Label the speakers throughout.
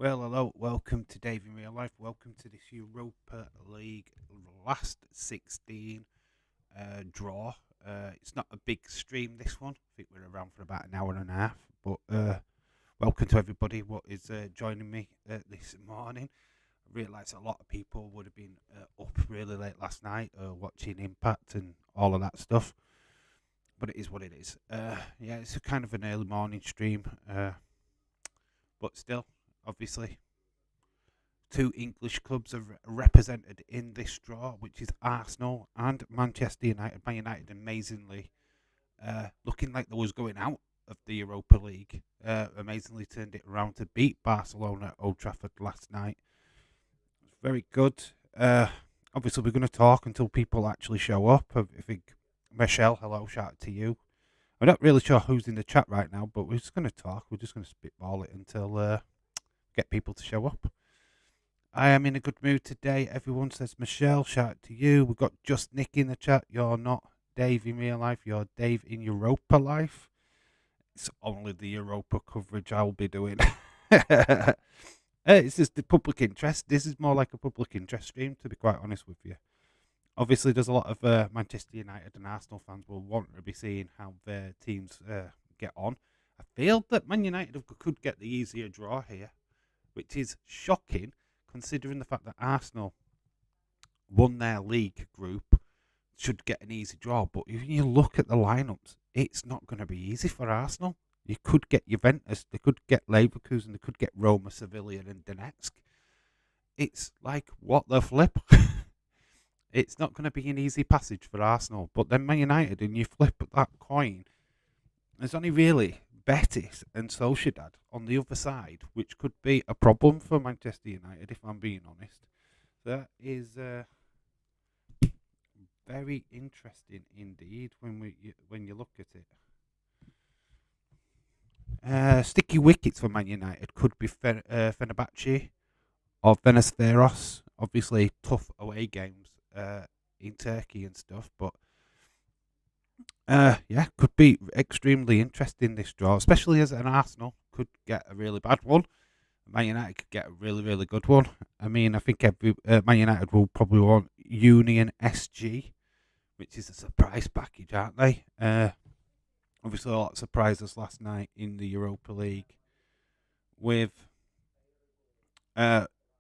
Speaker 1: Well, hello, welcome to Dave in Real Life. Welcome to this Europa League last 16 draw. It's not a big stream, this one. I think we're around for about an hour and a half. But welcome to everybody what is joining me this morning. I realise a lot of people would have been up really late last night watching Impact and all of that stuff. But it is what it is. Yeah, it's a kind of an early morning stream. But still, obviously, two English clubs are represented in this draw, which is Arsenal and Manchester United. Man United amazingly looking like they was going out of the Europa League. Amazingly turned it around to beat Barcelona at Old Trafford last night. Very good. Obviously, we're going to talk until people actually show up. I think Michelle, hello, shout out to you. I'm not really sure who's in the chat right now, but we're just going to talk. We're just going to spitball it until get people to show up. I am in a good mood today. Everyone says Michelle, shout out to you. We've got Just Nick in the chat. You're not Dave in real life. You're Dave in Europa life. It's only the Europa coverage I'll be doing. It's just the public interest. This is more like a public interest stream, to be quite honest with you. Obviously, there's a lot of Manchester United and Arsenal fans will want to be seeing how their teams get on. I feel that Man United could get the easier draw here, which is shocking considering the fact that Arsenal won their league group, should get an easy draw. But if you look at the lineups, it's not going to be easy for Arsenal. You could get Juventus, they could get Leverkusen, they could get Roma, Sevilla, and Donetsk. It's like, what the flip? It's not going to be an easy passage for Arsenal. But then Man United, and you flip that coin, there's only really Betis and Sociedad on the other side, which could be a problem for Manchester United, if I'm being honest. That is very interesting indeed when you look at it. Sticky wickets for Man United could be Fenerbahce or Fenerbahce. Obviously, tough away games in Turkey and stuff, but yeah, could be extremely interesting this draw, especially as an Arsenal could get a really bad one. Man United could get a really, really good one. I mean, I think Man United will probably want Union SG, which is a surprise package, aren't they? Obviously, a lot of surprises last night in the Europa League with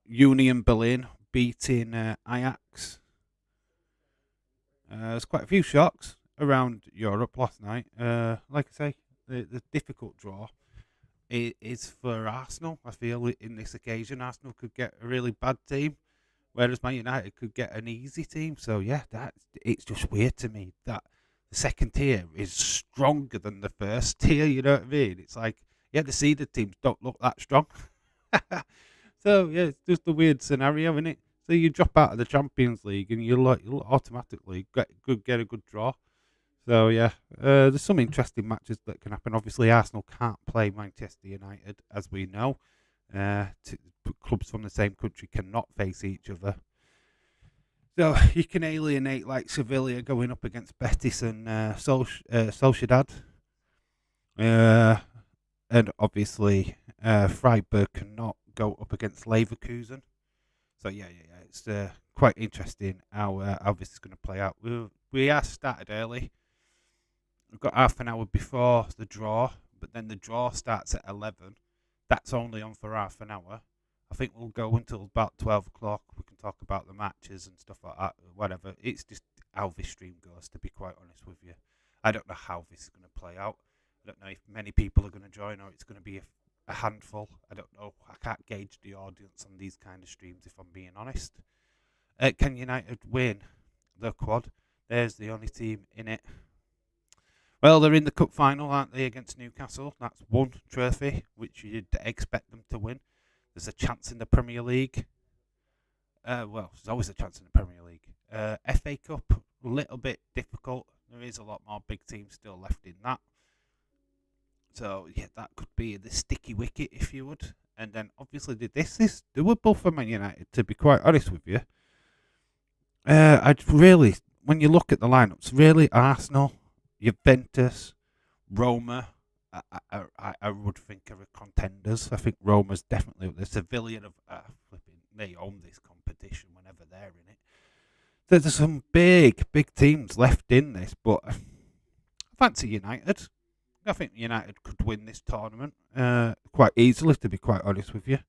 Speaker 1: Union Berlin beating Ajax. There's quite a few shocks around Europe last night. Like I say, the difficult draw is for Arsenal. I feel in this occasion, Arsenal could get a really bad team, whereas Man United could get an easy team. So yeah, it's just weird to me that the second tier is stronger than the first tier. You know what I mean? It's like, yeah, the seeded teams don't look that strong. So yeah, it's just a weird scenario, isn't it? So you drop out of the Champions League and you'll automatically get a good draw. So yeah, there's some interesting matches that can happen. Obviously, Arsenal can't play Manchester United, as we know. Clubs from the same country cannot face each other. So you can alienate like Sevilla going up against Betis and Sociedad. And obviously, Freiburg cannot go up against Leverkusen. So yeah, it's quite interesting how this is going to play out. We are started early. We've got half an hour before the draw, but then the draw starts at 11. That's only on for half an hour. I think we'll go until about 12 o'clock. We can talk about the matches and stuff like that, whatever. It's just how this stream goes, to be quite honest with you. I don't know how this is going to play out. I don't know if many people are going to join or it's going to be a handful. I don't know. I can't gauge the audience on these kind of streams, if I'm being honest. Can United win the quad? There's the only team in it. Well, they're in the cup final, aren't they, against Newcastle? That's one trophy, which you'd expect them to win. There's a chance in the Premier League. Well, there's always a chance in the Premier League. FA Cup, a little bit difficult. There is a lot more big teams still left in that. So, yeah, that could be the sticky wicket, if you would. And then, obviously, this is doable for Man United, to be quite honest with you. I'd really, when you look at the lineups, really Arsenal, Juventus, Roma, I would think are contenders. I think Roma's definitely the Sevilla of flipping. They own this competition whenever they're in it. There's some big teams left in this, but I fancy United. I think United could win this tournament quite easily, to be quite honest with you.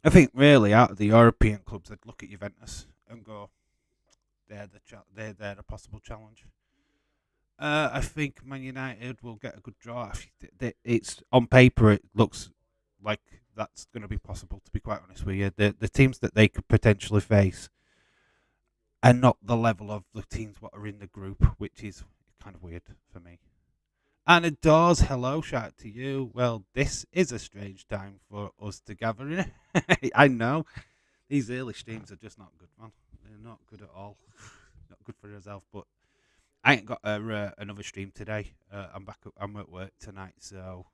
Speaker 1: I think really out of the European clubs, I'd look at Juventus and go, they're a possible challenge. I think Man United will get a good draw. It's on paper, it looks like that's going to be possible. To be quite honest with you, the teams that they could potentially face are not the level of the teams what are in the group, which is kind of weird for me. Anna Dawes, hello, shout out to you. Well, this is a strange time for us to gather in. I know these early streams are just not good, man. They're not good at all. Not good for yourself, but I ain't got another stream today. I'm back. I'm at work tonight, so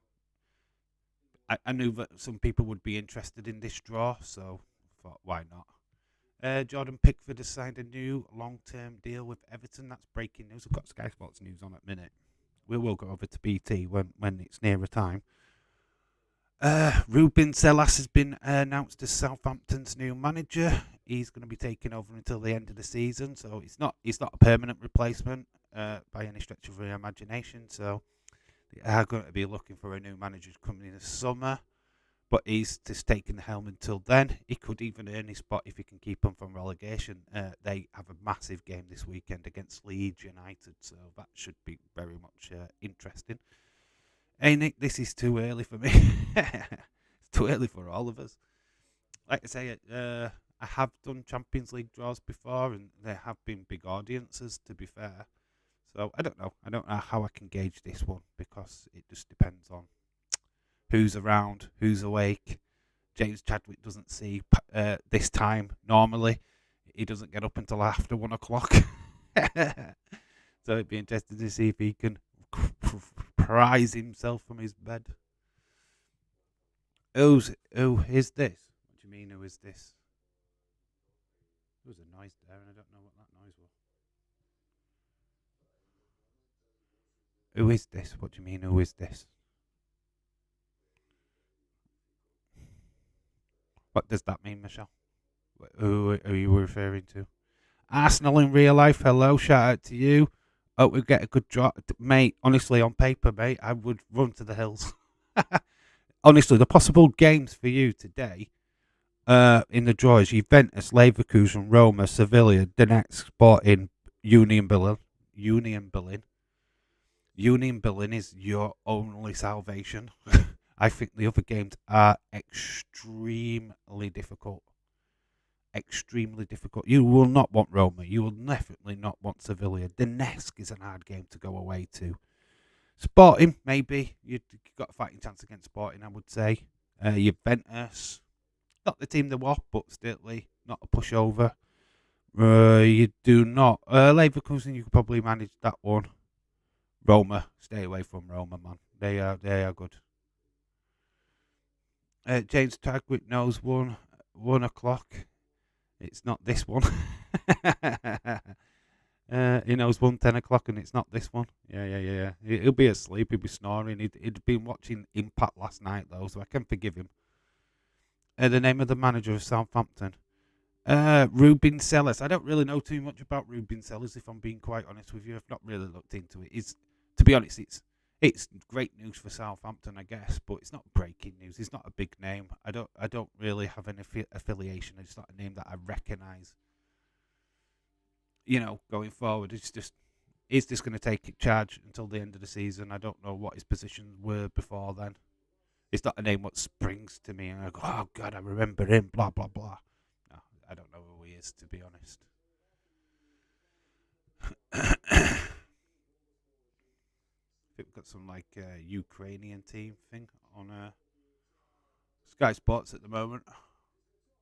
Speaker 1: I knew that some people would be interested in this draw, so I thought, why not? Jordan Pickford has signed a new long-term deal with Everton. That's breaking news. I've got Sky Sports news on at the minute. We will go over to BT when it's nearer time. Ruben Selas has been announced as Southampton's new manager. He's going to be taking over until the end of the season, so he's not a permanent replacement by any stretch of the imagination. So they are going to be looking for a new manager coming in the summer, but he's just taking the helm until then. He could even earn his spot if he can keep them from relegation. They have a massive game this weekend against Leeds United, so that should be very much interesting. Hey Nick, this is too early for me. It's too early for all of us. Like I say, I have done Champions League draws before, and there have been big audiences, to be fair. So I don't know. I don't know how I can gauge this one because it just depends on who's around, who's awake. James Chadwick doesn't see this time normally. He doesn't get up until after 1 o'clock. So it'd be interesting to see if he can prise himself from his bed. Who is this? What do you mean, who is this? There was a noise there and I don't know what that noise was. Who is this? What do you mean, who is this? What does that mean, Michelle? Who are you referring to? Arsenal in real life, hello, shout out to you. Oh, we get a good draw. Mate, honestly, on paper, mate, I would run to the hills. Honestly, the possible games for you today in the draw is Juventus, Leverkusen, Roma, Sevilla, Donetsk, Sporting, Union Berlin. Union Berlin is your only salvation. I think the other games are extremely difficult. Extremely difficult. You will not want Roma. You will definitely not want Sevilla. Donetsk is an hard game to go away to. Sporting, maybe. You've got a fighting chance against Sporting, I would say. Juventus, not the team they were, but still not a pushover. You do not. Leverkusen, you could probably manage that one. Roma, stay away from Roma, man. They are good. James Tagwick knows 1 o'clock. It's not this one. He knows 10 o'clock and it's not this one. Yeah. He'll be asleep. He'll be snoring. He'd been watching Impact last night, though, so I can forgive him. The name of the manager of Southampton. Ruben Sellers. I don't really know too much about Ruben Sellers, if I'm being quite honest with you. I've not really looked into it. To be honest, it's great news for Southampton, I guess, but it's not breaking news. It's not a big name. I don't really have an affiliation. It's not a name that I recognise. Going forward, it's just is this going to take charge until the end of the season? I don't know what his positions were before then. It's not a name what springs to me and I go, oh God, I remember him. Blah blah blah. No, I don't know who he is, to be honest. I think we've got some Ukrainian team thing on Sky Sports at the moment.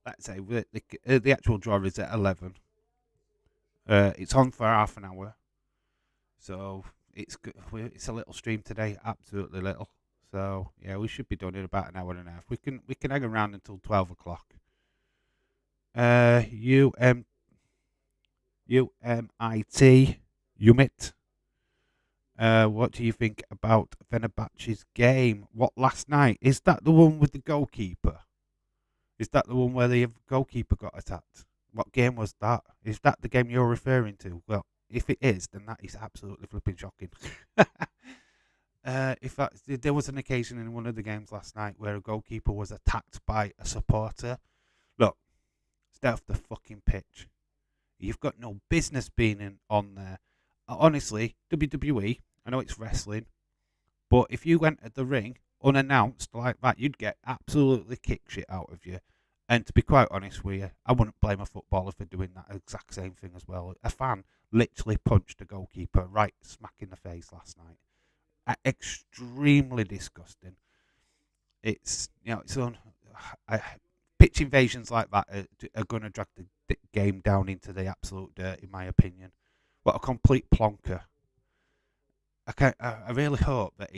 Speaker 1: Let's say the actual draw is at 11. It's on for half an hour, so it's a little stream today, absolutely little. So yeah, we should be done in about an hour and a half. We can hang around until 12 o'clock. UMIT. What do you think about Fenerbahce's game? What last night? Is that the one with the goalkeeper? Is that the one where the goalkeeper got attacked? What game was that? Is that the game you're referring to? Well, if it is, then that is absolutely flipping shocking. If there was an occasion in one of the games last night where a goalkeeper was attacked by a supporter, look, stay off the fucking pitch. You've got no business being on there. Honestly, WWE, I know it's wrestling, but if you went at the ring unannounced like that, you'd get absolutely kick shit out of you. And to be quite honest with you, I wouldn't blame a footballer for doing that exact same thing as well. A fan literally punched a goalkeeper right smack in the face last night. Extremely disgusting. It's it's on. Pitch invasions like that are going to drag the game down into the absolute dirt, in my opinion. What a complete plonker! I really hope that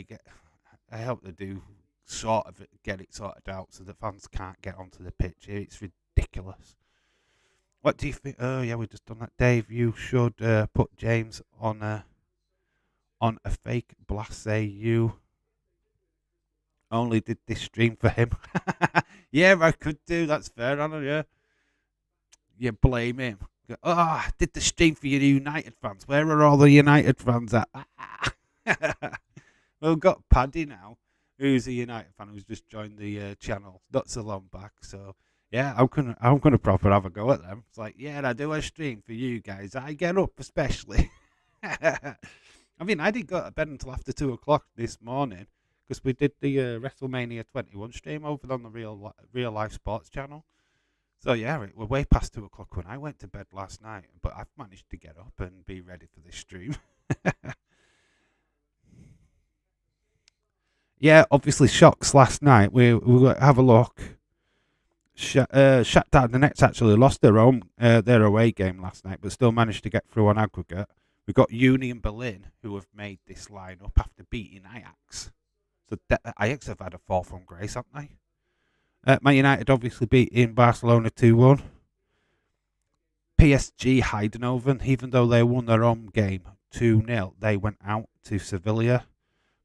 Speaker 1: I hope they do sort of get it sorted out so that fans can't get onto the pitch. It's ridiculous. What do you think? Oh yeah, we just done that, Dave. You should put James on a fake blast. Say you only did this stream for him. Yeah, I could do. That's fair, Anna. Yeah, you blame him. I did the stream for your United fans. Where are all the United fans at? We've got Paddy now, who's a United fan who's just joined the channel not so long back. So yeah, I'm gonna proper have a go at them. It's like, yeah, I do a stream for you guys. I get up especially. I mean, I didn't go to bed until after 2:00 this morning because we did the WrestleMania 21 stream over on the Real Life Sports channel. So yeah, we're way past 2:00 when I went to bed last night, but I've managed to get up and be ready for this stream. Yeah, obviously shocks last night. We have a look. Shakhtar Donetsk actually lost their away game last night, but still managed to get through on aggregate. We've got Union Berlin, who have made this lineup after beating Ajax. So Ajax have had a fall from grace, haven't they? Man United obviously beating Barcelona 2-1. PSG Heidenhoven, even though they won their own game 2-0, they went out to Sevilla.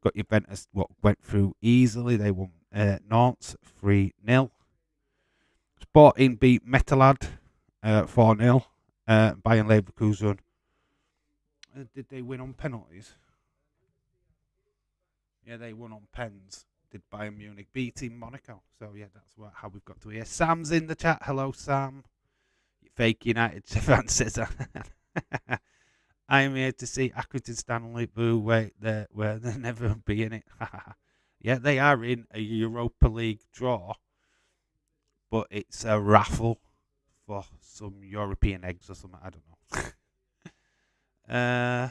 Speaker 1: Got Juventus, went through easily. They won Nantes 3-0. Sporting beat Metalad 4-0. Bayern Leverkusen. Did they win on penalties? Yeah, they won on pens. Did Bayern Munich beating Monaco? So yeah, that's how we've got to here. Sam's in the chat. Hello, Sam. Fake United fan says. I'm here to see Accrington Stanley. Boo! Wait, they'll never be in it. Yeah, they are in a Europa League draw, but it's a raffle for some European eggs or something. I don't know.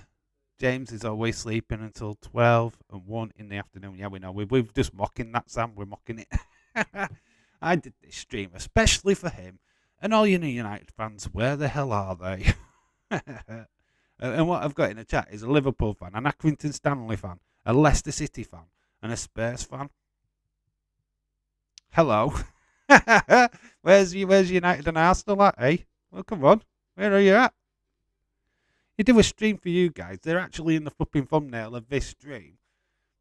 Speaker 1: James is always sleeping until 12 and 1 in the afternoon. Yeah, we know. We're just mocking that, Sam. We're mocking it. I did this stream especially for him. And all you United fans, where the hell are they? And what I've got in the chat is a Liverpool fan, an Accrington Stanley fan, a Leicester City fan, and a Spurs fan. Hello. Where's United and Arsenal at, eh? Well, come on. Where are you at? You do a stream for you guys. They're actually in the flipping thumbnail of this stream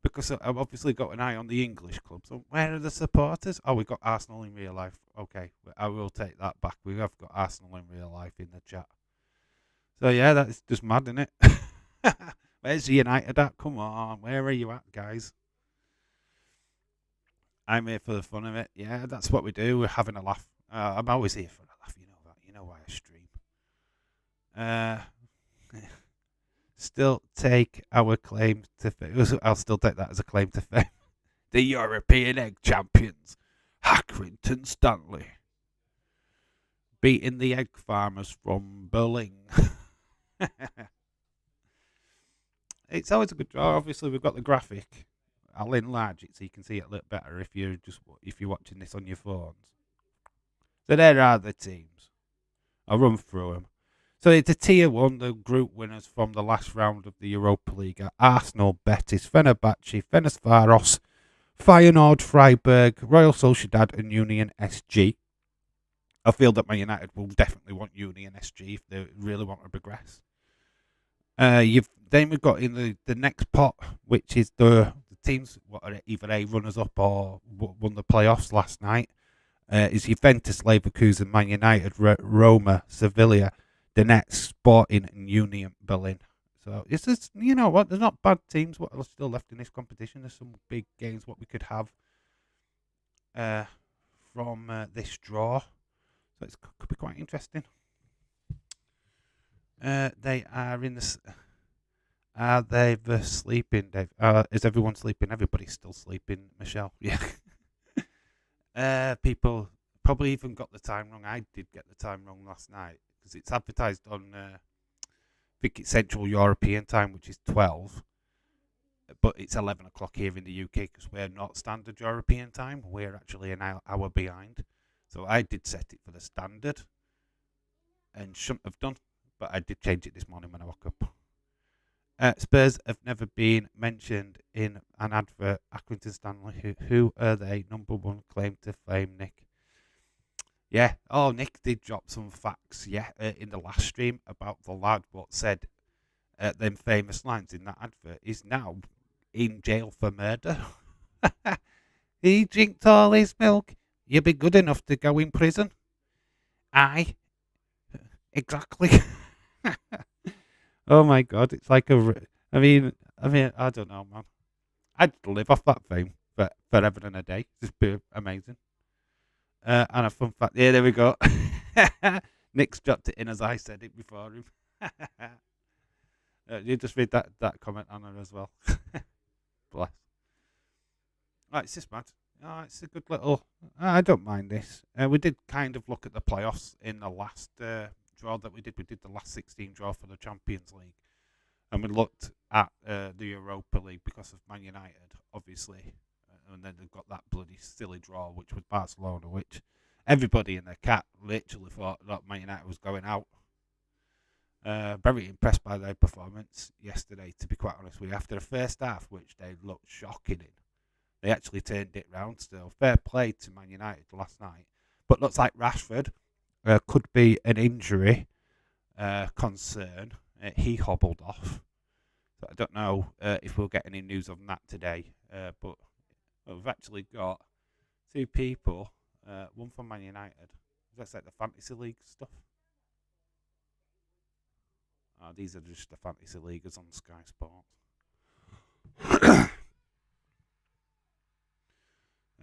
Speaker 1: because I've obviously got an eye on the English club. So where are the supporters? Oh, we've got Arsenal in real life. Okay, I will take that back. We have got Arsenal in real life in the chat. So yeah, that's just mad, isn't it? Where's United at? Come on, where are you at, guys? I'm here for the fun of it. Yeah, that's what we do. We're having a laugh. I'm always here for a laugh. You know that. You know why I stream. Still take our claim to fame. I'll still take that as a claim to fame. The European Egg Champions, Accrington Stanley, beating the egg farmers from Berlin. It's always a good draw. Obviously, we've got the graphic. I'll enlarge it so you can see it a little better if you're watching this on your phones. So there are the teams. I'll run through them. So it's a tier 1, the group winners from the last round of the Europa League are Arsenal, Betis, Fenerbahce, Ferencváros, Feyenoord, Freiburg, Royal Sociedad and Union SG. I feel that Man United will definitely want Union SG if they really want to progress. Then we've got in the next pot, which is the teams what are either A runners up or won the playoffs last night. Is Juventus, Leverkusen, Man United, Roma, Sevilla, Donetsk, Sporting, and Union Berlin. So it's just, you know what? There's not bad teams what are still left in this competition. There's some big games what we could have uh, from this draw. So it could be quite interesting. They are in the. Are they sleeping, Dave? Is everyone sleeping? Everybody's still sleeping, Michelle. Yeah. People probably even got the time wrong. I did get the time wrong last night because it's advertised on, I think it's Central European time, which is 12, but it's 11 o'clock here in the UK because we're not standard European time. We're actually an hour behind. So I did set it for the standard and shouldn't have done, but I did change it this morning when I woke up. Spurs have never been mentioned in an advert. Accrington Stanley, who are they? Number one claim to fame, Nick. Yeah. Oh, Nick did drop some facts. Yeah, in the last stream about the lad what said them famous lines in that advert is now in jail for murder. He drinked all his milk. You'd be good enough to go in prison. Aye. Exactly. Oh my god, it's like I mean, I don't know, man. I'd live off that fame for forever and a day. Just be amazing. And a fun fact. Yeah, there we go. Nick's dropped it in as I said it before him. You just read that comment on her as well. Bless. Right, it's just mad. Oh, it's a good little. I don't mind this. We did kind of look at the playoffs in the last draw that we did. We did the last 16 draw for the Champions League, and we looked at the Europa League because of Man United, obviously, and then they've got that bloody silly draw, which was Barcelona, which everybody in their cat literally thought that Man United was going out. Very impressed by their performance yesterday, to be quite honest with you. After the first half, which they looked shocking in, they actually turned it round still. Fair play to Man United last night. But looks like Rashford could be an injury concern. He hobbled off. So I don't know if we'll get any news on that today. But we've actually got two people. One from Man United. That's like the Fantasy League stuff. These are just the Fantasy Leaguers on Sky Sports.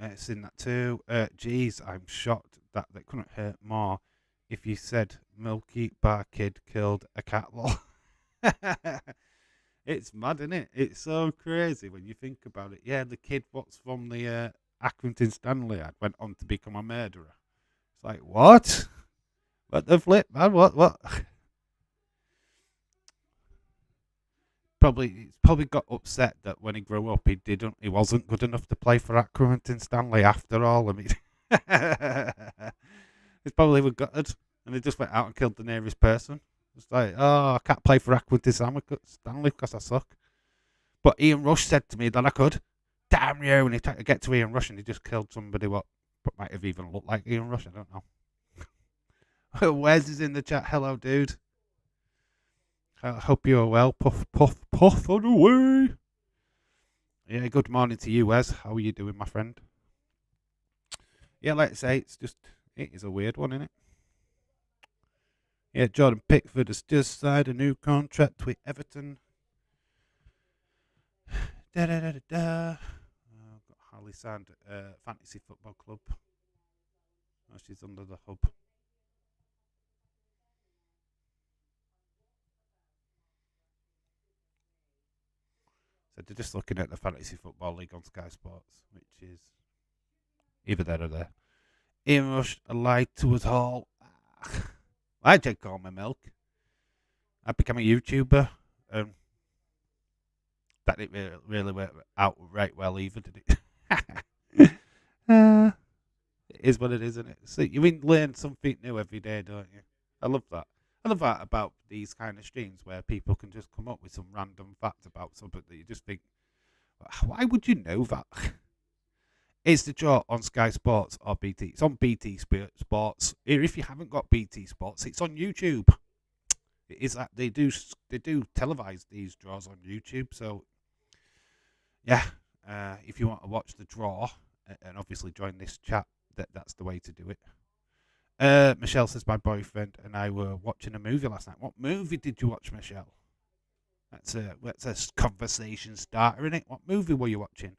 Speaker 1: It's in that too. Geez, I'm shocked that couldn't hurt more if you said Milky Bar Kid killed a cat lol. It's mad, isn't it? It's so crazy when you think about it. Yeah, the kid what's from the Accrington Stanley ad went on to become a murderer. It's like, what? What the flip, man? What? He's probably got upset that when he grew up he wasn't good enough to play for Accrington Stanley after all. I mean, he's probably gutted, and he just went out and killed the nearest person. It's like, oh, I can't play for Accrington Stanley because I suck. But Ian Rush said to me that I could. Damn you! And he tried to get to Ian Rush, and he just killed somebody what might have even looked like Ian Rush. I don't know. Wes is in the chat. Hello, dude. I hope you're well. Puff, puff, puff on away. Yeah, good morning to you, Wes. How are you doing, my friend? Yeah, let's say it is a weird one, isn't it? Yeah, Jordan Pickford has just signed a new contract with Everton. Got Harley signed Fantasy Football Club. Oh, she's under the hub. So they're just looking at the Fantasy Football League on Sky Sports, which is either there or there. Ian Rush lied to us all. I did call my milk. I became a YouTuber. That didn't really work out right well either, did it? It is what it is, isn't it? So you learn something new every day, don't you? I love that. I love that about these kind of streams where people can just come up with some random fact about something that you just think, why would you know that? It's the draw on Sky Sports or BT. It's on BT Sports. If you haven't got BT Sports, it's on YouTube. It is that they do televise these draws on YouTube. So yeah, if you want to watch the draw and obviously join this chat, that's the way to do it. Michelle says my boyfriend and I were watching a movie last night. What movie did you watch, Michelle? That's a conversation starter, isn't it? What movie were you watching?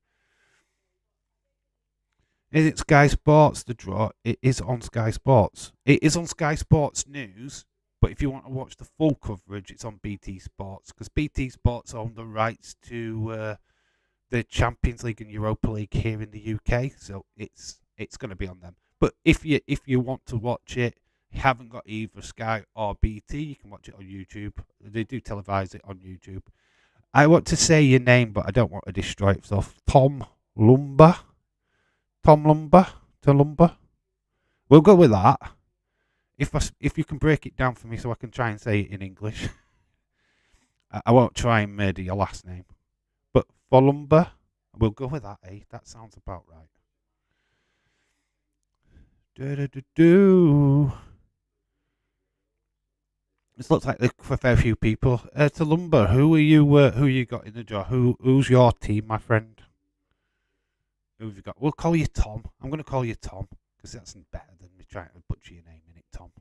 Speaker 1: Is it Sky Sports, the draw? It is on Sky Sports. It is on Sky Sports News, but if you want to watch the full coverage, it's on BT Sports, because BT Sports own the rights to the Champions League and Europa League here in the UK, so it's going to be on them. But if you want to watch it, you haven't got either Sky or BT, you can watch it on YouTube. They do televise it on YouTube. I want to say your name, but I don't want to destroy it. So Tom Lumber. To Lumber. We'll go with that. If you can break it down for me so I can try and say it in English. I won't try and murder your last name. But for Lumber, we'll go with that, eh? That sounds about right. This looks like for a fair few people. To Lumber, who you got in the draw? Who's your team, my friend? Who have you got? We'll call you Tom. I'm going to call you Tom because that's better than me trying to butcher your name in it, Tom.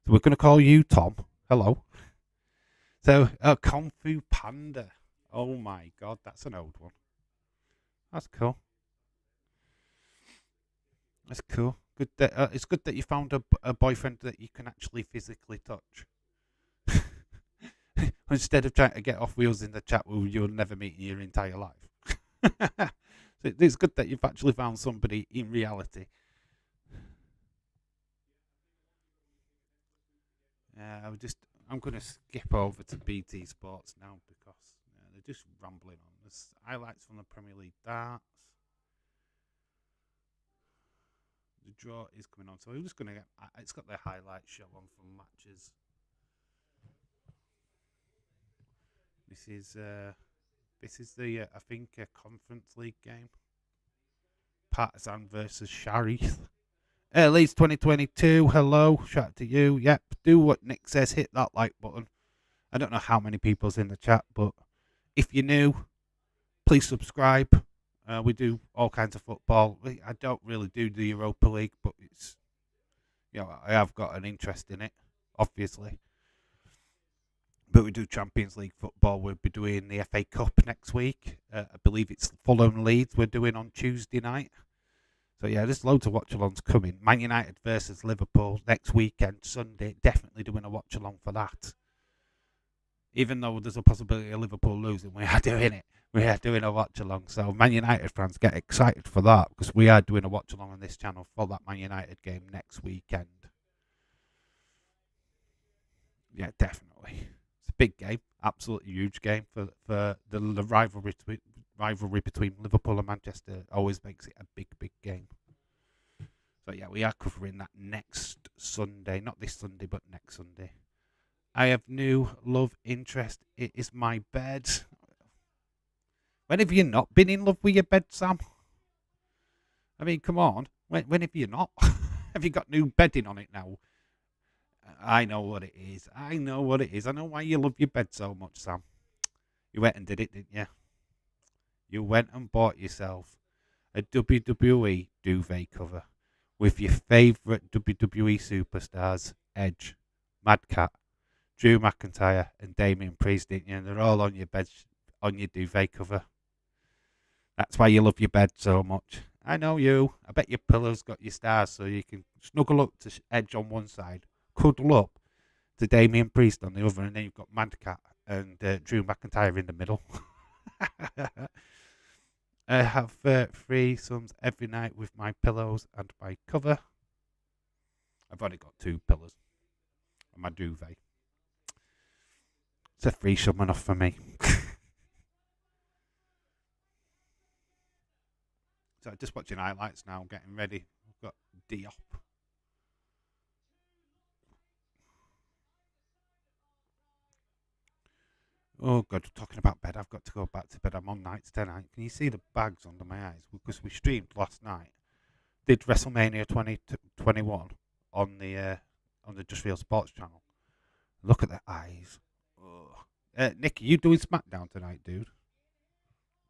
Speaker 1: So we're going to call you Tom. Hello. So Kung Fu Panda. Oh my God, that's an old one. That's cool. That's cool. Good. It's good that you found a boyfriend that you can actually physically touch. Instead of trying to get off wheels in the chat where you'll never meet in your entire life. So it's good that you've actually found somebody in reality. I'm going to skip over to BT Sports now because they're just rambling on. There's highlights from the Premier League darts. The draw is coming on, so we're just going to get. It's got the highlights show on from matches. This is the I think a Conference League game. Partizan versus Sharif. Leeds 2022. Hello, shout out to you. Yep, do what Nick says. Hit that like button. I don't know how many people's in the chat, but if you're new, please subscribe. We do all kinds of football. I don't really do the Europa League, but it's I have got an interest in it, obviously. But we do Champions League football. We'll be doing the FA Cup next week. I believe it's Fulham Leeds we're doing on Tuesday night. So yeah, there's loads of watch-alongs coming. Man United versus Liverpool next weekend, Sunday. Definitely doing a watch-along for that. Even though there's a possibility of Liverpool losing, we are doing it. We are doing a watch-along. So Man United fans, get excited for that because we are doing a watch-along on this channel for that Man United game next weekend. Yeah, definitely. It's a big game, absolutely huge game for the rivalry between Liverpool and Manchester. Always makes it a big game. So yeah, we are covering that next Sunday, not this Sunday, but next Sunday. I have new love interest. It is my bed. When have you not been in love with your bed, Sam? I mean, come on. When have you not? Have you got new bedding on it now? I know what it is. I know why you love your bed so much, Sam. You went and did it, didn't you? You went and bought yourself a WWE duvet cover with your favourite WWE superstars, Edge, Madcat, Drew McIntyre, and Damian Priest, didn't you? And they're all on your bed, on your duvet cover. That's why you love your bed so much. I know you. I bet your pillow's got your stars so you can snuggle up to Edge on one side, cuddle up to Damian Priest on the other, and then you've got Madcat and Drew McIntyre in the middle. I have threesomes every night with my pillows and my cover. I've only got 2 pillows and my duvet. It's a threesome enough for me. So just watching highlights now, getting ready. I've got Diop. Oh God, talking about bed, I've got to go back to bed. I'm on nights tonight. Can you see the bags under my eyes? Because we streamed last night. Did WrestleMania 2021 on the Just Real Sports channel. Look at the eyes. Ugh. Nick, are you doing SmackDown tonight, dude?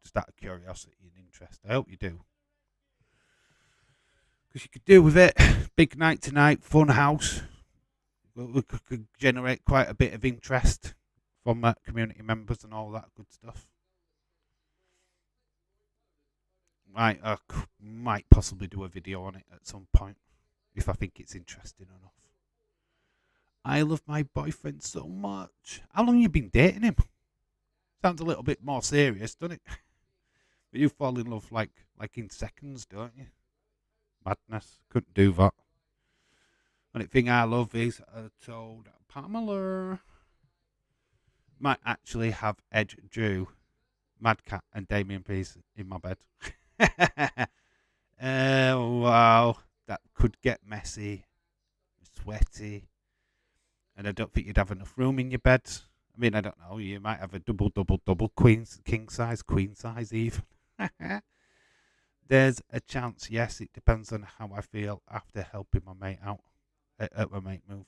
Speaker 1: Just out of curiosity and interest. I hope you do. Because you could do with it. Big night tonight, fun house. We could generate quite a bit of interest from community members and all that good stuff. Might possibly do a video on it at some point if I think it's interesting enough. I love my boyfriend so much. How long you been dating him? Sounds a little bit more serious, doesn't it? But you fall in love like in seconds, don't you? Madness. Couldn't do that. Only thing I love is told Pamela. Might actually have Edge, Drew, Mad Cat, and Damien Priest in my bed. Wow. That could get messy, sweaty, and I don't think you'd have enough room in your bed. I mean, I don't know. You might have a double, king size, queen size even. There's a chance, yes. It depends on how I feel after helping my mate out at my mate move.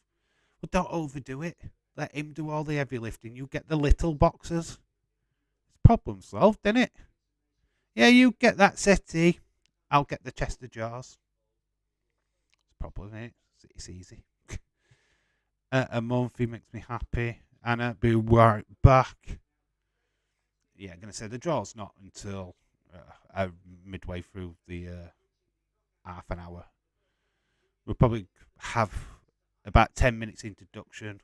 Speaker 1: But don't overdo it. Let him do all the heavy lifting. You get the little boxes. It's problem solved, isn't it? Yeah, you get that settee. I'll get the chest of jars. It's problem, isn't it? It's easy. A month, he makes me happy. And I'll be right back. Yeah, I'm going to say the draw's not until midway through the half an hour. We'll probably have about 10 minutes introduction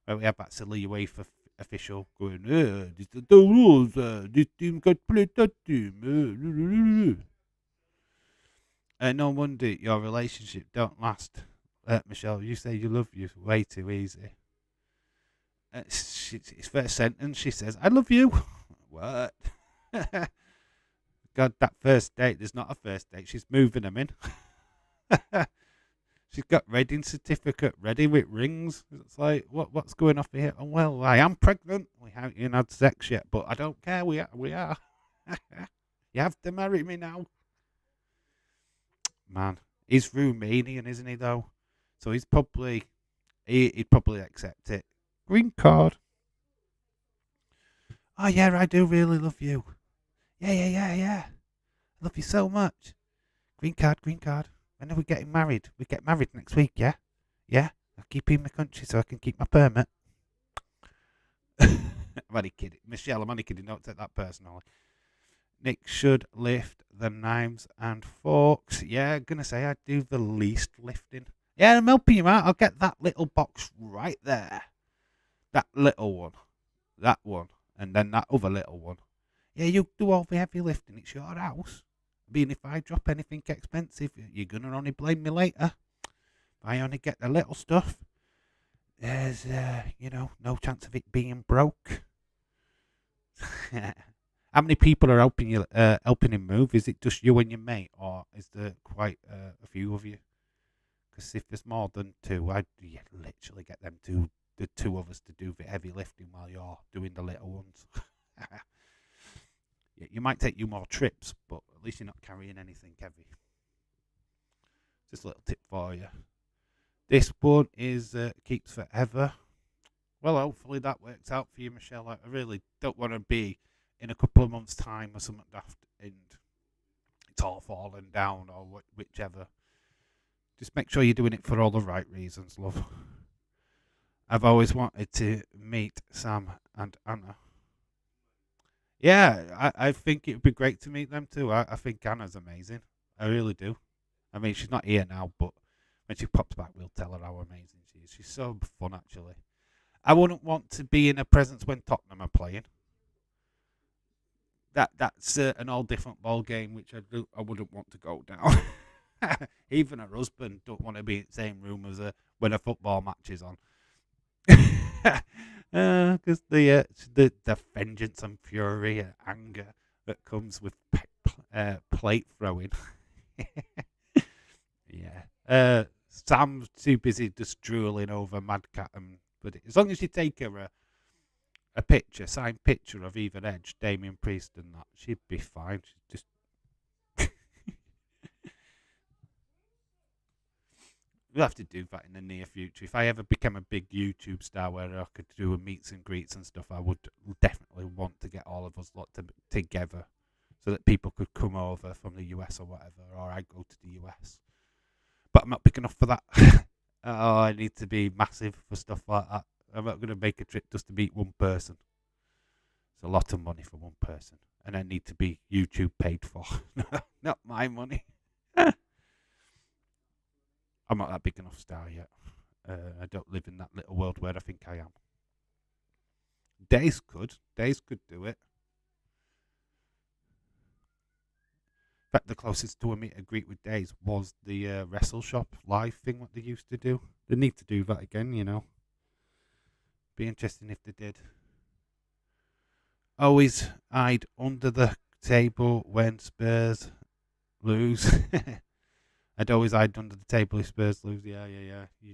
Speaker 1: where we have that silly UEFA official going, this is the rules, this team got played that team. No wonder your relationship don't last. Michelle, you say you love you way too easy. His first sentence, she says, I love you. What? God, that first date, there's not a first date. She's moving them in. She's got wedding certificate ready with rings. It's like, what's going off here? Oh, well, I am pregnant. We haven't even had sex yet, but I don't care. We are. You have to marry me now. Man, he's Romanian, isn't he, though? So he'd probably accept it. Green card. Oh, yeah, I do really love you. Yeah. I love you so much. Green card. When are we getting married? We get married next week, yeah? Yeah? I'll keep you in the country so I can keep my permit. I'm only kidding. Michelle, I'm only kidding. Don't take that personally. Nick should lift the knives and forks. Yeah, I'm going to say I do the least lifting. Yeah, I'm helping you out. I'll get that little box right there. That little one. That one. And then that other little one. Yeah, you do all the heavy lifting. It's your house. Being if I drop anything expensive, you're going to only blame me later. If I only get the little stuff, there's, no chance of it being broke. How many people are helping him move? Is it just you and your mate, or is there quite a few of you? Because if there's more than two, I'd literally get the two of us to do the heavy lifting while you're doing the little ones. You might take you more trips, but at least you're not carrying anything heavy. Just a little tip for you. This one is keeps forever. Well, hopefully that works out for you, Michelle. I really don't want to be in a couple of months' time or something daft and it's all falling down or whichever. Just make sure you're doing it for all the right reasons, love. I've always wanted to meet Sam and Anna. Yeah, I think it would be great to meet them too. I think Anna's amazing. I really do. I mean, she's not here now, but when she pops back, we'll tell her how amazing she is. She's so fun, actually. I wouldn't want to be in her presence when Tottenham are playing. That's an all different ball game, which I wouldn't want to go down. Even her husband don't want to be in the same room as her when a football match is on. Because the vengeance and fury and anger that comes with plate throwing. Yeah. Sam's too busy just drooling over Mad Cat, but as long as you take her a picture, signed picture of either Edge, Damien Priest, and that, she'd be fine. She'd just We'll have to do that in the near future. If I ever become a big YouTube star where I could do a meets and greets and stuff, I would definitely want to get all of us lot together so that people could come over from the US or whatever, or I go to the US. But I'm not big enough for that. Oh, I need to be massive for stuff like that. I'm not going to make a trip just to meet one person. It's a lot of money for one person, and I need to be YouTube paid for, not my money. I'm not that big enough star yet. I don't live in that little world where I think I am. Days could do it. In fact, the closest to a meet and greet with Days was the Wrestle Shop live thing, what they used to do. They need to do that again, you know. Be interesting if they did. Always hide under the table when Spurs lose. I'd always hide under the table if Spurs lose. Yeah.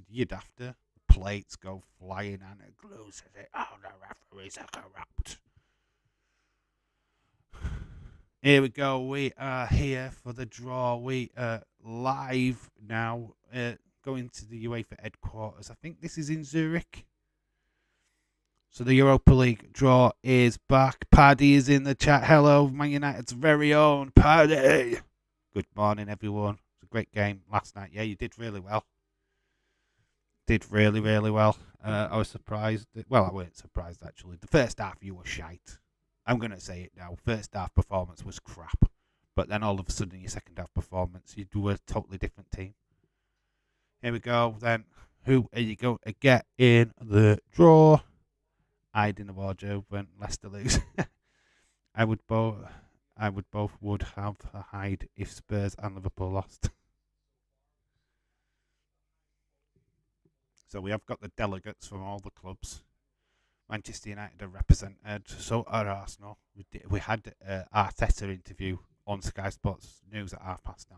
Speaker 1: You'd have to. Plates go flying and it glues it. Oh, the referees are corrupt. Here we go. We are here for the draw. We are live now. Going to the UEFA headquarters. I think this is in Zurich. So the Europa League draw is back. Paddy is in the chat. Hello, Man United's very own Paddy. Good morning, everyone. It was a great game last night. Yeah, you did really well. Did really, really well. I was surprised. Well, I weren't surprised, actually. The first half, you were shite. I'm going to say it now. First half performance was crap. But then all of a sudden, your second half performance, you do a totally different team. Here we go, then. Who are you going to get in the draw? Hide in the wardrobe when Leicester lose. I would both would have a hide if Spurs and Liverpool lost. So we have got the delegates from all the clubs. Manchester United are represented. So are Arsenal. We had Arteta interview on Sky Sports News at 9:30.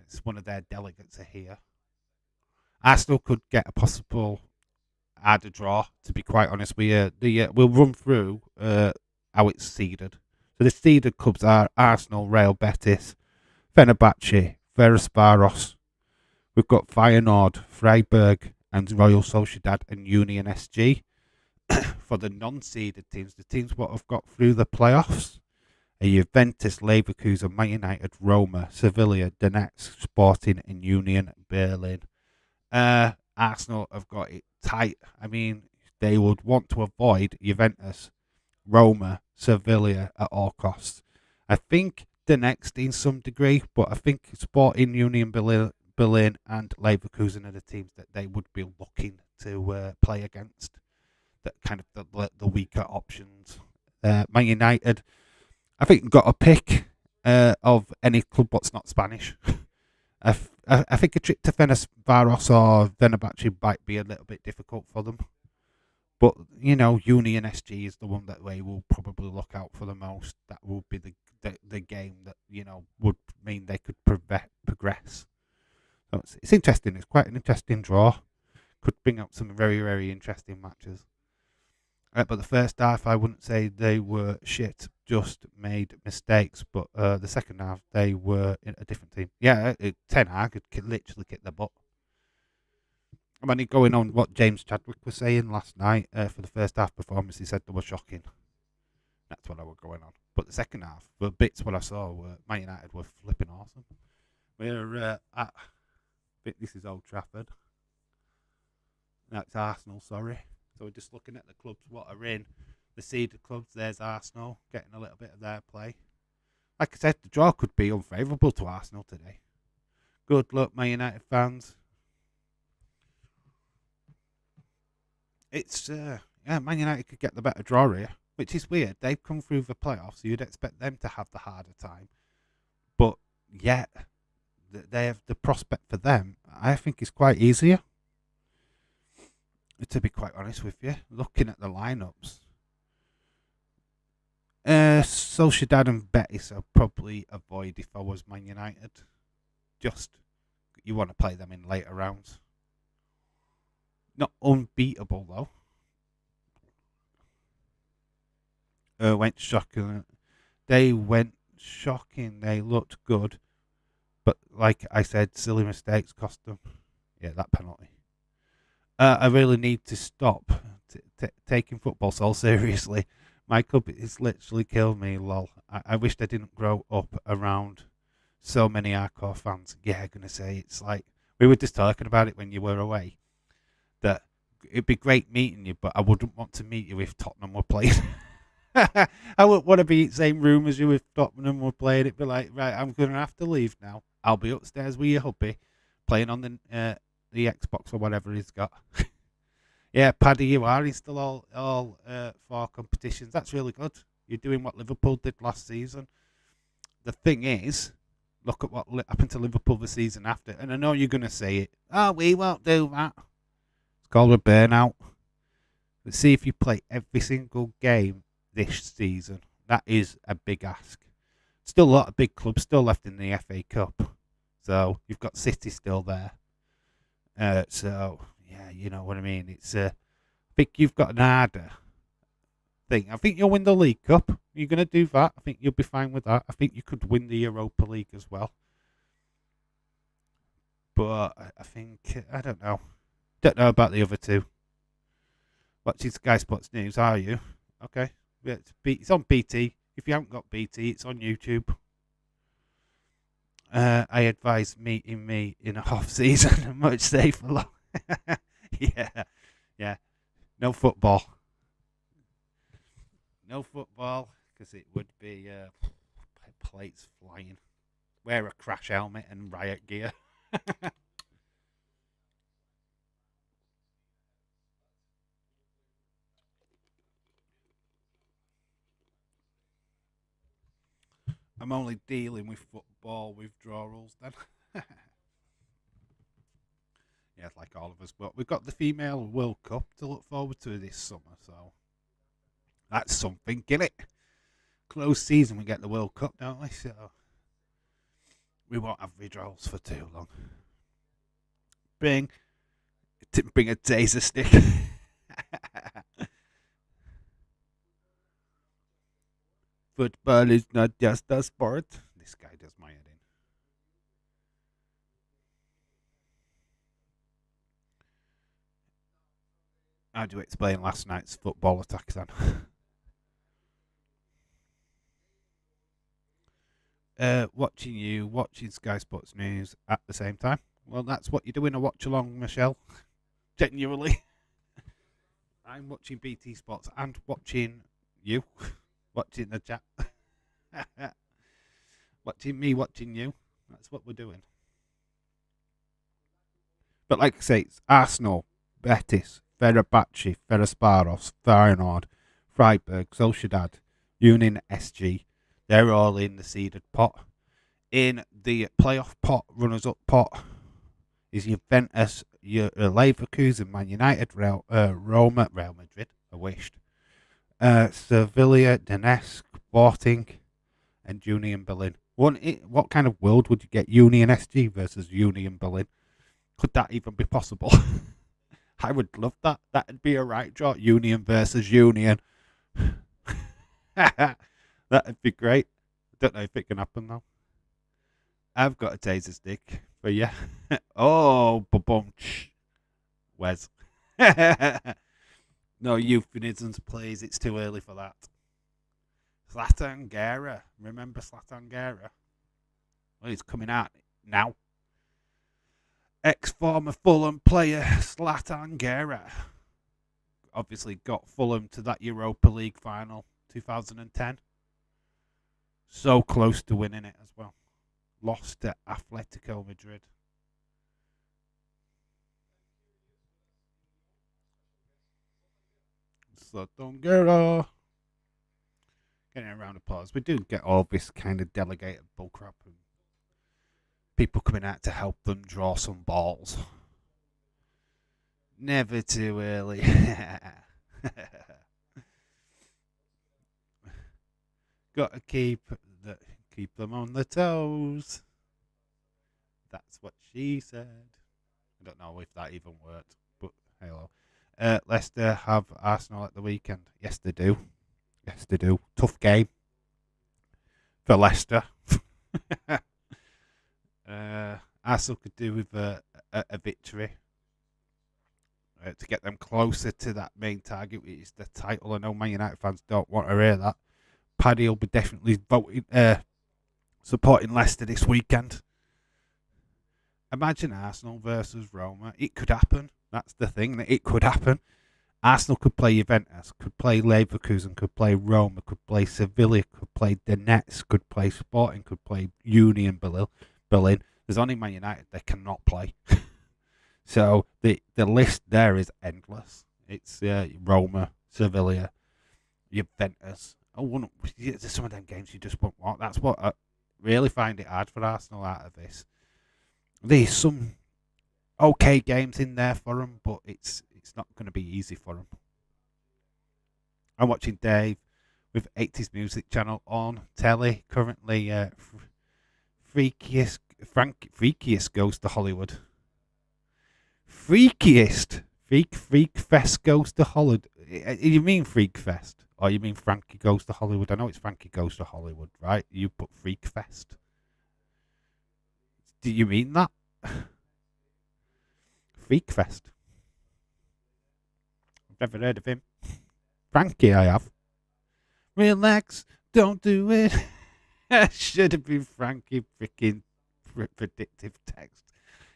Speaker 1: It's one of their delegates are here. Arsenal could get a possible add a draw. To be quite honest, we'll run through how it's seeded. So the seeded clubs are Arsenal, Real Betis, Fenerbahce, Ferencváros. We've got Feyenoord, Freiburg, and Royal Sociedad and Union SG. For the non-seeded teams, the teams what have got through the playoffs are Juventus, Leverkusen, Man United, Roma, Sevilla, Donetsk, Sporting, and Union Berlin. Arsenal have got it tight. I mean, they would want to avoid Juventus, Roma, Sevilla at all costs. I think Donetsk in some degree, but I think Sporting, Union Berlin and Leverkusen are the teams that they would be looking to play against. That kind of the weaker options. Man United, I think, got a pick of any club what's not Spanish. I think a trip to Ferencváros or Fenerbahce might be a little bit difficult for them. But, you know, Union SG is the one that they will probably look out for the most. That will be the game that, you know, would mean they could progress. So it's interesting. It's quite an interesting draw. Could bring up some very, very interesting matches. But the first half, I wouldn't say they were shit, just made mistakes. But the second half, they were in a different team. Yeah, Ten Hag could literally kick their butt. I'm only going on what James Chadwick was saying last night for the first half performance. He said they were shocking. That's what I was going on. But the second half, the bits what I saw were Man United were flipping awesome. We're at, this is Old Trafford. That's Arsenal, sorry. So we're just looking at the clubs what are in the seeded clubs. There's Arsenal getting a little bit of their play. Like I said, the draw could be unfavourable to Arsenal today. Good luck, Man United fans. It's Man United could get the better draw here, which is weird. They've come through the playoffs, so you'd expect them to have the harder time. But yet, they have the prospect for them. I think is quite easier. To be quite honest with you, looking at the lineups, Sociedad and Betis I'd probably avoid if I was Man United. Just you want to play them in later rounds. Not unbeatable though. Went shocking. They went shocking. They looked good, but like I said, silly mistakes cost them. Yeah, that penalty. I really need to stop taking football so seriously. My club is literally killed me, lol. I wished I didn't grow up around so many hardcore fans. Yeah, I'm going to say it's like, we were just talking about it when you were away, that it'd be great meeting you, but I wouldn't want to meet you if Tottenham were playing. I wouldn't want to be in the same room as you if Tottenham were playing. It'd be like, right, I'm going to have to leave now. I'll be upstairs with your hubby playing on the Xbox or whatever he's got. Yeah, Paddy, you are. He's still all for competitions. That's really good. You're doing what Liverpool did last season. The thing is, look at what happened to Liverpool the season after. And I know you're going to say it. Oh, we won't do that. It's called a burnout. But see if you play every single game this season. That is a big ask. Still a lot of big clubs still left in the FA Cup. So you've got City still there. So yeah, you know what I mean. It's I think you've got an harder thing. I think you'll win the League Cup. You're going to do that. I think you'll be fine with that. I think you could win the Europa League as well. But I think I don't know. Don't know about the other two. Watching Sky Sports News, are you? Okay. Yeah, it's on BT. If you haven't got BT, it's on YouTube. I advise meeting me in a off season, much safer. Yeah. No football. No football, because it would be plates flying. Wear a crash helmet and riot gear. I'm only dealing with football withdrawals then. Yeah, like all of us. But we've got the female World Cup to look forward to this summer, so that's something, innit? Close season, we get the World Cup, don't we? So we won't have withdrawals for too long. Bring a taser stick. Football is not just a sport. This guy does my head in. How do you explain last night's football attack then? Watching Sky Sports News at the same time. Well, that's what you're doing a watch along, Michelle. Genuinely. I'm watching BT Sports and watching you. Watching the chat. watching you. That's what we're doing. But like I say, it's Arsenal, Betis, Fenerbahce, Ferencváros, Feyenoord, Freiburg, Sociedad, Union SG. They're all in the seeded pot. In the playoff pot, runners-up pot, is Juventus, Leverkusen, Man United, Roma, Real Madrid, I wished. Sevilla, Donetsk, Sporting, and Union Berlin. What kind of world would you get Union SG versus Union Berlin? Could that even be possible? I would love that. That'd be a right draw. Union versus Union. That'd be great. Don't know if it can happen though. I've got a taser stick for you. Oh, ba-bunch. Wes. No euphemisms, please. It's too early for that. Zlatan Guerra. Remember Zlatan Guerra? Well, he's coming out now. Ex-former Fulham player Zlatan Guerra obviously got Fulham to that Europa League final 2010. So close to winning it as well. Lost to Atletico Madrid. Zlatan Guerra. Getting a round of applause. We do get all this kind of delegated bullcrap and people coming out to help them draw some balls. Never too early. Got to keep them on the toes. That's what she said. I don't know if that even worked, but hello. Leicester have Arsenal at the weekend. Yes, they do. Yes, they do. Tough game for Leicester. Arsenal could do with a a victory to get them closer to that main target, which is the title. I know Man United fans don't want to hear that. Paddy will be definitely voting, supporting Leicester this weekend. Imagine Arsenal versus Roma. It could happen. That's the thing, that it could happen. Arsenal could play Juventus, could play Leverkusen, could play Roma, could play Sevilla, could play Donetsk, could play Sporting, could play Union Berlin. There's only Man United they cannot play. So the list there is endless. It's Roma, Sevilla, Juventus. There's some of them games you just won't want. That's what I really find it hard for Arsenal out of this. There's some okay games in there for them, but it's not going to be easy for them. I'm watching Dave with 80s Music Channel on telly. Currently, Freakiest goes to Hollywood. Freakiest. Freak Fest goes to Hollywood. You mean Freak Fest? Or you mean Frankie Goes to Hollywood? I know it's Frankie Goes to Hollywood, right? You put Freak Fest. Do you mean that? Freak Fest. I've never heard of him. Frankie, I have. Relax, don't do it. Should have been Frankie freaking predictive text.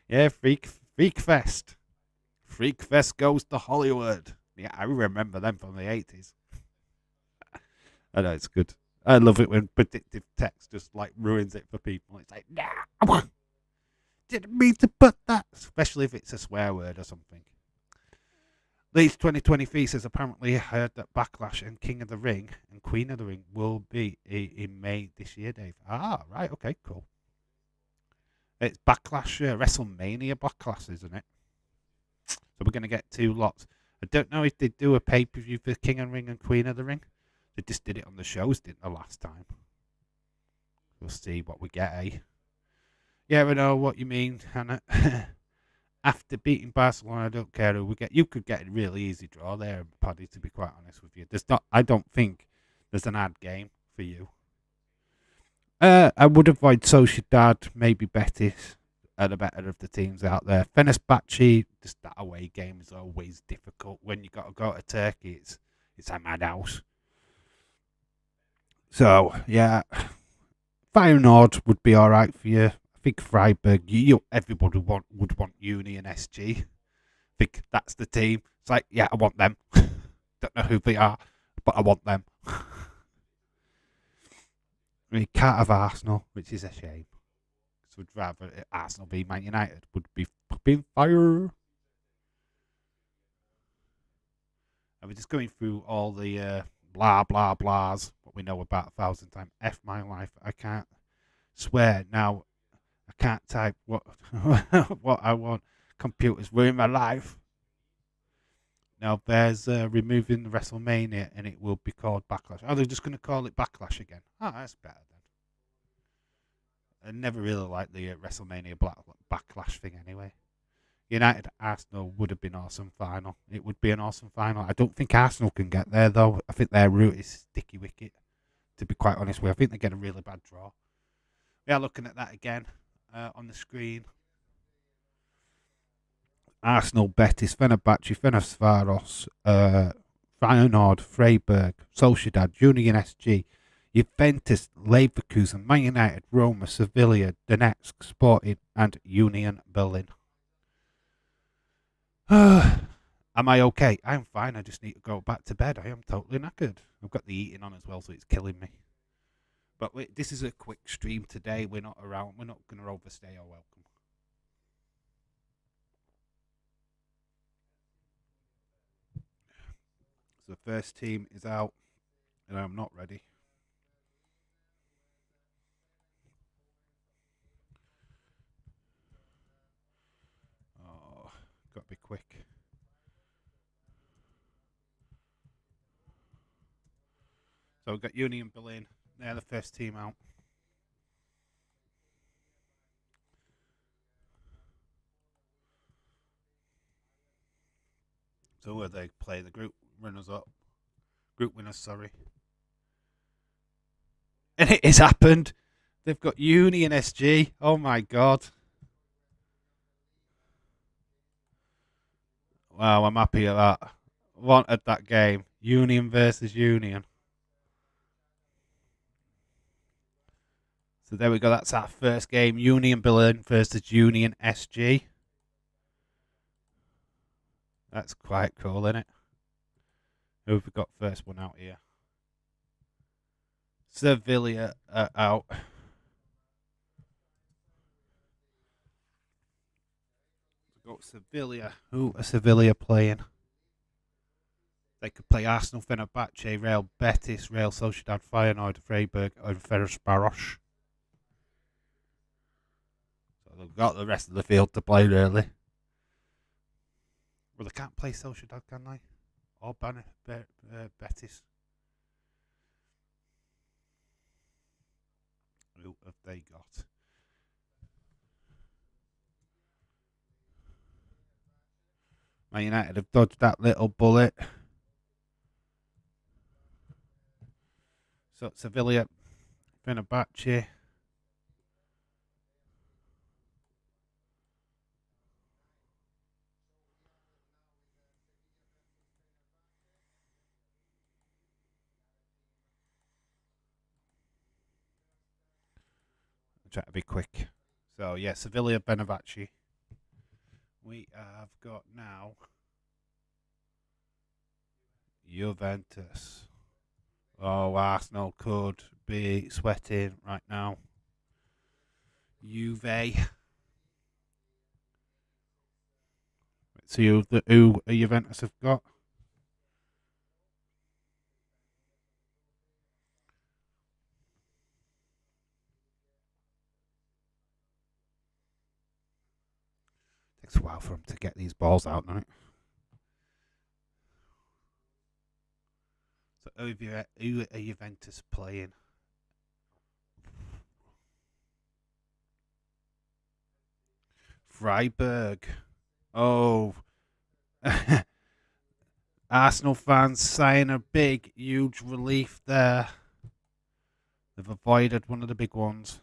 Speaker 1: Yeah, Freak Fest. Freak Fest goes to Hollywood. Yeah, I remember them from the 80s. I know, it's good. I love it when predictive text just like ruins it for people. It's like, nah, didn't mean to put that. Especially if it's a swear word or something. Leeds 2023 says apparently heard that Backlash and King of the Ring and Queen of the Ring will be in May this year, Dave. Ah, right, okay, cool. It's Backlash, WrestleMania Backlash, isn't it? So we're going to get 2 lots. I don't know if they do a pay-per-view for King of the Ring and Queen of the Ring. They just did it on the shows, didn't they, last time? We'll see what we get, eh? Yeah, I know what you mean, Hannah. After beating Barcelona, I don't care who we get. You could get a really easy draw there, Paddy, to be quite honest with you. I don't think there's an hard game for you. I would avoid Sociedad, maybe Betis, are the better of the teams out there. Fenerbahce, just that away game is always difficult. When you got to go to Turkey, it's a madhouse. So, yeah, Feyenoord would be all right for you. I think Freiburg, everybody would want Union SG. I think that's the team. It's like, yeah, I want them. Don't know who they are, but I want them. I mean, can't have Arsenal, which is a shame. So would rather Arsenal be Man United. Would be popping fire. And we're just going through all the blah blah blahs, what we know about 1,000 times. F my life. I can't swear now. I can't type what what I want. Computers ruin my life. Now there's removing the WrestleMania, and it will be called Backlash. Oh, they're just going to call it Backlash again. Oh, that's better then. I never really liked the WrestleMania Backlash thing anyway. United Arsenal would have been awesome final. It would be an awesome final. I don't think Arsenal can get there though. I think their route is sticky wicket. To be quite honest with you, I think they get a really bad draw. We are looking at that again on the screen. Arsenal, Betis, Fenerbahce, Ferencváros, Feyenoord, Freiburg, Sociedad, Union SG, Juventus, Leverkusen, Man United, Roma, Sevilla, Donetsk, Sporting, and Union Berlin. Am I okay? I'm fine. I just need to go back to bed. I am totally knackered. I've got the eating on as well, so it's killing me. But this is a quick stream today. We're not around. We're not going to overstay our welcome. So the first team is out, and I'm not ready. Oh, got to be quick. So we've got Union Berlin. They're the first team out. So where they play the group winners, sorry. And it has happened. They've got Union SG. Oh my god. Wow, I'm happy at that. Wanted that game. Union versus Union. So there we go. That's our first game. Union Berlin versus Union SG. That's quite cool, isn't it? Who have we got first one out here? Sevilla out. We've got Sevilla. Who are Sevilla playing? They could play Arsenal, Fenerbahce, Real Betis, Real Sociedad, Feyenoord, Freiburg, and Ferencváros. So they've got the rest of the field to play, really. Well, they can't play Sociedad, can they? Or Betis. Who have they got? Man United have dodged that little bullet. So Sevilla, Fenerbahce. Try to be quick. So yeah, Sevilla, Fenerbahce. We have got now Juventus. Oh, Arsenal could be sweating right now. Juve. Let's see who Juventus have got. Takes a while for them to get these balls out, doesn't it? So who are Juventus playing? Freiburg. Oh. Arsenal fans saying a big, huge relief there. They've avoided one of the big ones.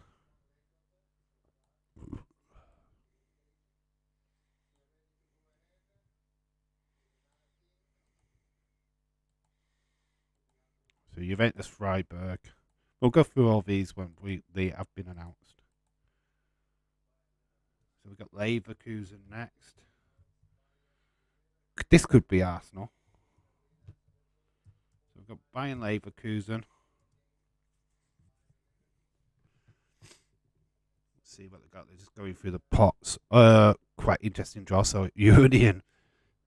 Speaker 1: So Juventus, Freiburg. We'll go through all these when they have been announced. So we've got Leverkusen next. This could be Arsenal. So we've got Bayern Leverkusen. Let's see what they got. They're just going through the pots. Quite interesting draw. So Union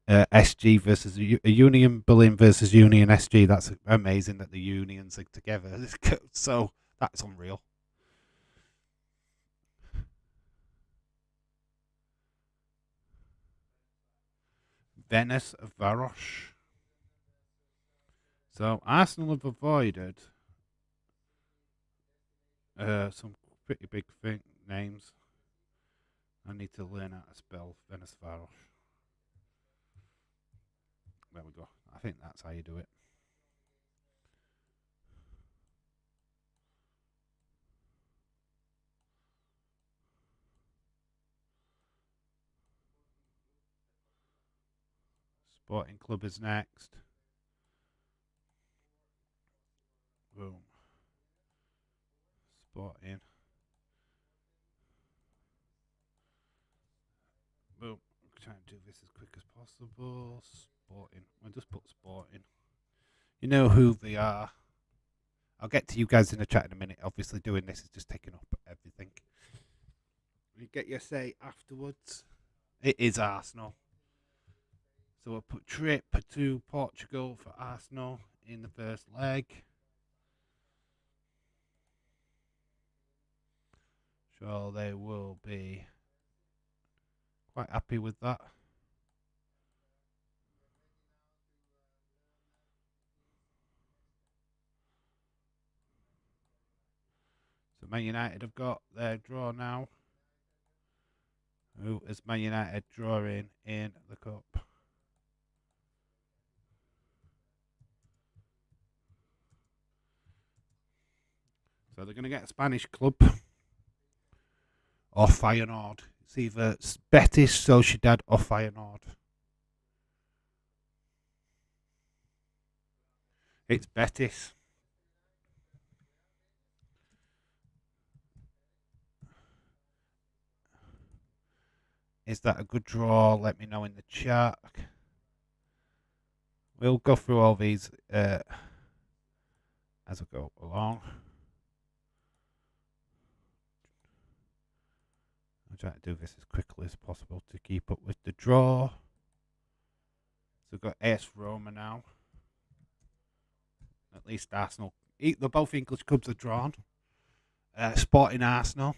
Speaker 1: SG versus Union Berlin versus Union SG. That's amazing that the unions are together. So that's unreal. Venice Varosh. So Arsenal have avoided some pretty big names. I need to learn how to spell Venice Varosh. There we go. I think that's how you do it. Sporting Club is next. Boom. Sporting. Boom. Trying to do this as quick as possible. Sporting. I'll just put Sporting. You know who they are. I'll get to you guys in the chat in a minute. Obviously, doing this is just taking up everything. You get your say afterwards. It is Arsenal. So we'll put trip to Portugal for Arsenal in the first leg. Sure, they will be quite happy with that. So Man United have got their draw now. Who is Man United drawing in the cup? So they're going to get a Spanish club or Feyenoord. It's either Betis, Sociedad or Feyenoord. It's Betis. Is that a good draw? Let me know in the chat. We'll go through all these as I go along. I'm trying to do this as quickly as possible to keep up with the draw. So we've got AS Roma now. At least Arsenal. The both English clubs are drawn. Sporting Arsenal.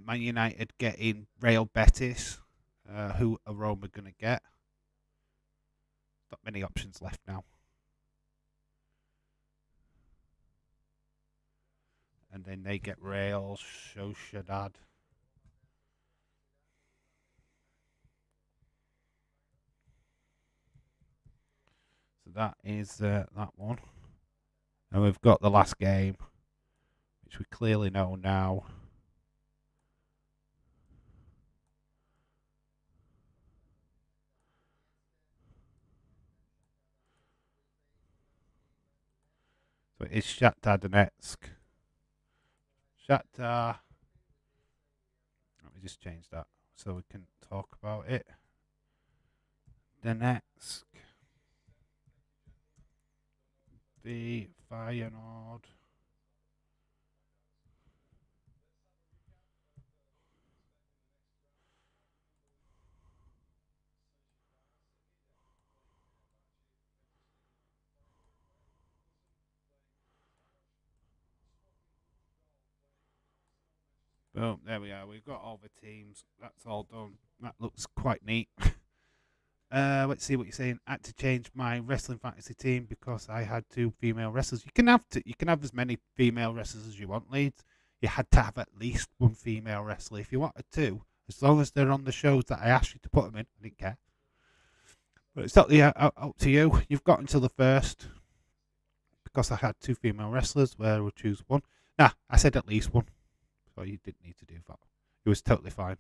Speaker 1: Man United getting Real Betis. Who are Roma going to get? Not many options left now. And then they get Real Sociedad. So that is that one. And we've got the last game, which we clearly know now. So it is Shakhtar Donetsk. Shakhtar. Let me just change that so we can talk about it. Donetsk. The Feyenoord. Boom, there we are. We've got all the teams. That's all done. That looks quite neat. Let's see what you're saying. I had to change my wrestling fantasy team because I had 2 female wrestlers. You can have as many female wrestlers as you want, Leeds. You had to have at least 1 female wrestler. If you wanted 2, as long as they're on the shows that I asked you to put them in, I didn't care. But it's totally up to you. You've got until the 1st because I had 2 female wrestlers where we'll choose 1. Nah, I said at least 1. So you didn't need to do that. It was totally fine.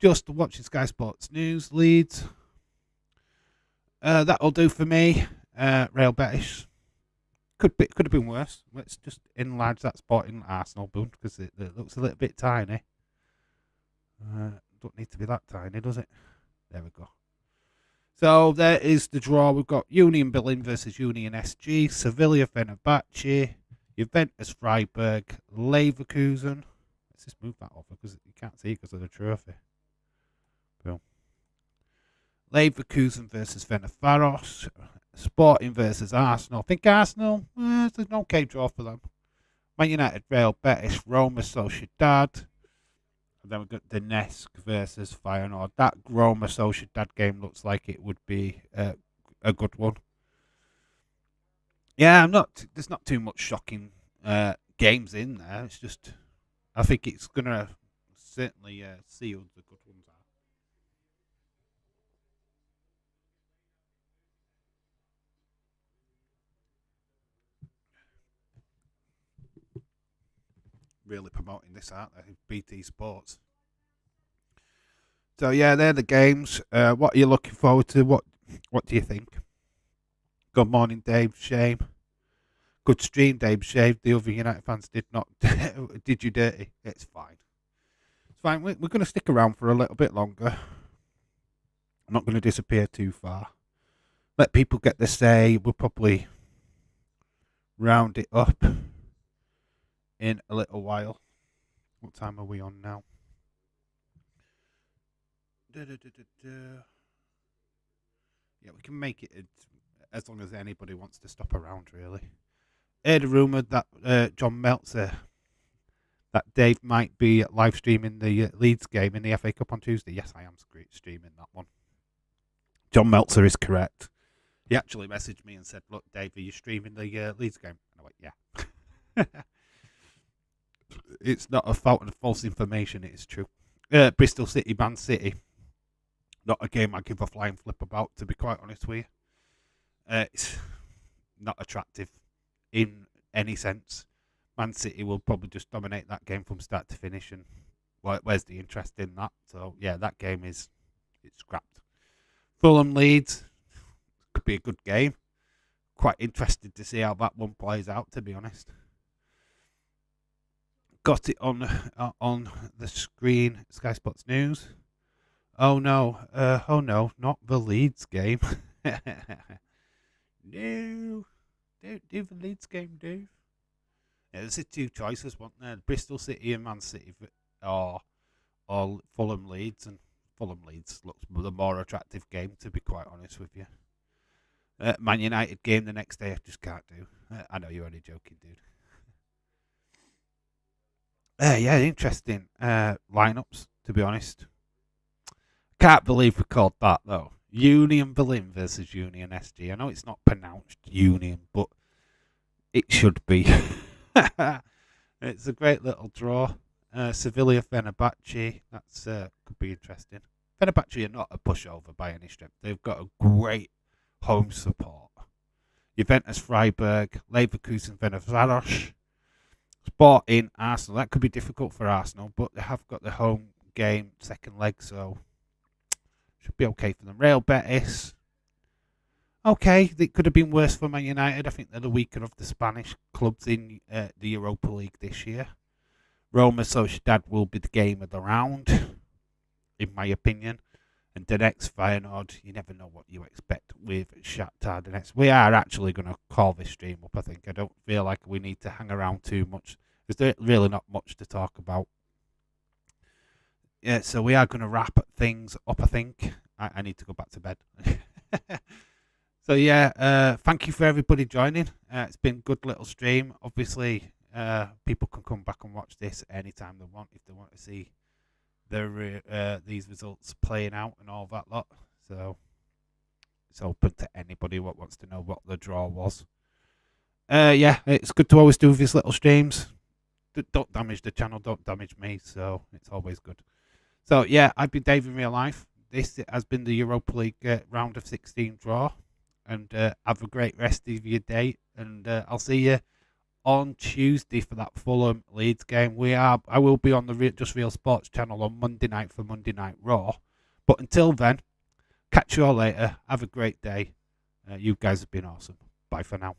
Speaker 1: Just watching Sky Sports News, Leeds. That'll do for me. Real Betis could have been worse. Let's just enlarge that Sporting Arsenal boom because it looks a little bit tiny. Don't need to be that tiny, does it? There we go. So there is the draw. We've got Union Berlin versus Union SG, Sevilla Fenerbahce, Juventus Freiburg, Leverkusen. Let's just move that over because you can't see because of the trophy. Boom. Leverkusen versus Fenerbahce, Sporting versus Arsenal. I think Arsenal, it's an okay draw for them. Man United, Real Betis, Roma Sociedad. And then we've got Donetsk versus Feyenoord. That Roma Sociedad game looks like it would be a good one. Yeah, there's not too much shocking games in there. It's just, I think it's going to certainly see who the good ones are. Really promoting this, aren't they? BT Sports. So yeah, they're the games. What are you looking forward to? What do you think? Good morning, Dave. Shame. Good stream, Dave. Shame. The other United fans did not did you dirty. It's fine. It's fine. We're going to stick around for a little bit longer. I'm not going to disappear too far. Let people get their say. We'll probably round it up in a little while. What time are we on now? Yeah, we can make it as long as anybody wants to stop around, really. I heard a rumour that John Meltzer, that Dave might be live streaming the Leeds game in the FA Cup on Tuesday. Yes, I am streaming that one. John Meltzer is correct. He actually messaged me and said, "Look, Dave, are you streaming the Leeds game?" And I went, "Yeah." It's not a fault of false information. It is true. Bristol City, Man City. Not a game I give a flying flip about, to be quite honest with you. It's not attractive in any sense. Man City will probably just dominate that game from start to finish, and where's the interest in that? So yeah, that game it's scrapped. Fulham Leeds could be a good game. quite interested to see how that one plays out, to be honest. Got it on the screen. Sky Sports News. Oh no! Not the Leeds game. No, don't do the Leeds game, Dave. Yeah, there's two choices, weren't there? Bristol City and Man City, or Fulham Leeds, and Fulham Leeds looks the more attractive game, to be quite honest with you. Man United game the next day, I just can't do. I know you're only joking, dude. Yeah, interesting lineups, to be honest. Can't believe we called that, though. Union Berlin versus Union SG. I know it's not pronounced Union, but it should be. It's a great little draw. Sevilla Fenerbahce. That's could be interesting. Fenerbahce are not a pushover by any stretch. They've got a great home support. Juventus Freiburg, Leverkusen Fenerbahce, Sporting Arsenal. That could be difficult for Arsenal, but they have got the home game second leg, so should be okay for them. Real Betis. Okay, it could have been worse for Man United. I think they're the weaker of the Spanish clubs in the Europa League this year. Roma Sociedad will be the game of the round, in my opinion. And Donetsk Feyenoord, you never know what you expect with Shakhtar Donetsk. We are actually going to call this stream up, I think. I don't feel like we need to hang around too much. There's really not much to talk about. Yeah, so we are going to wrap things up, I think. I need to go back to bed. So yeah, thank you for everybody joining. It's been a good little stream. Obviously, people can come back and watch this anytime they want if they want to see these results playing out and all that lot. So it's open to anybody what wants to know what the draw was. Yeah, it's good to always do these little streams. Don't damage the channel, don't damage me. So it's always good. So yeah, I've been Dave in real life. This has been the Europa League round of 16 draw. And have a great rest of your day. And I'll see you on Tuesday for that Fulham Leeds game. I will be on the Just Real Sports channel on Monday night for Monday Night Raw. But until then, catch you all later. Have a great day. You guys have been awesome. Bye for now.